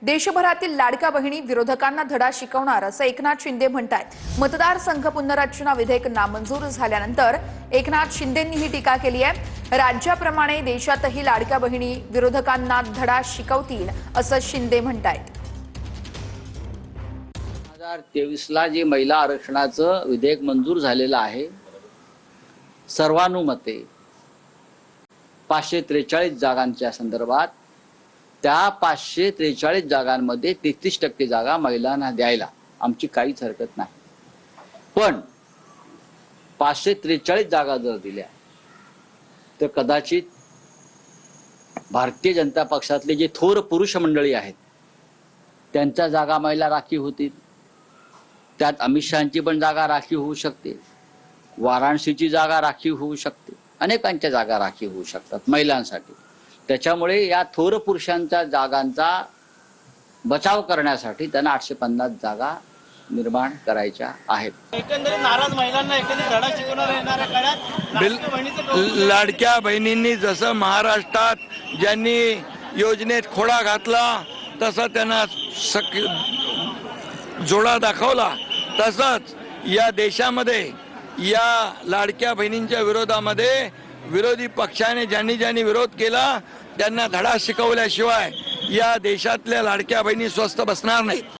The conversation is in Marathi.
देशभरातील लाडक्या बहिणी विरोधकांना धडा शिकवणार असं एकनाथ शिंदे म्हणतायत। मतदारसंघ पुनर्रचना विधेयक नामंजूर झाल्यानंतर एकनाथ शिंदेंनी ही टीका केली आहे। राज्याप्रमाणे देशातही लाडक्या बहिणी विरोधकांना धडा शिकवतील असं शिंदे म्हणतायत। 2023 ला जे महिला आरक्षणाचं विधेयक मंजूर झालेलं आहे, सर्वानुमते 543 जागांच्या संदर्भात त्या 543 जागांमध्ये 33% जागा महिलांना द्यायला आमची काहीच हरकत नाही। पण 543 जागा जर दिल्या तर कदाचित भारतीय जनता पक्षातले जे थोर पुरुष मंडळी आहेत त्यांच्या जागा महिला राखीव होतील। त्यात अमित शहांची पण जागा राखीव होऊ शकते, वाराणसीची जागा राखीव होऊ शकते, अनेकांच्या जागा राखीव होऊ शकतात महिलांसाठी। त्याच्यामुळे या थोर पुरुषांच्या जागांचा बचाव करण्यासाठी त्यांना 850 जागा निर्माण करायच्या आहेत। एकंदरीत नाराज महिलांना एकंदरीत धडा शिकवणार येणाऱ्या काळात लाडक्या बहिणींनी जसं महाराष्ट्रात ज्यांनी योजनेत खोडा घातला तसं त्यांना जोडा दाखवला, तसंच या देशामध्ये या लाडक्या बहिणींच्या विरोधामध्ये विरोधी पक्षाने ज्यांनी विरोध केला त्यांना धडा शिकवल्याशिवाय या देशातल्या लाडक्या बहिणी स्वस्थ बसणार नाहीत।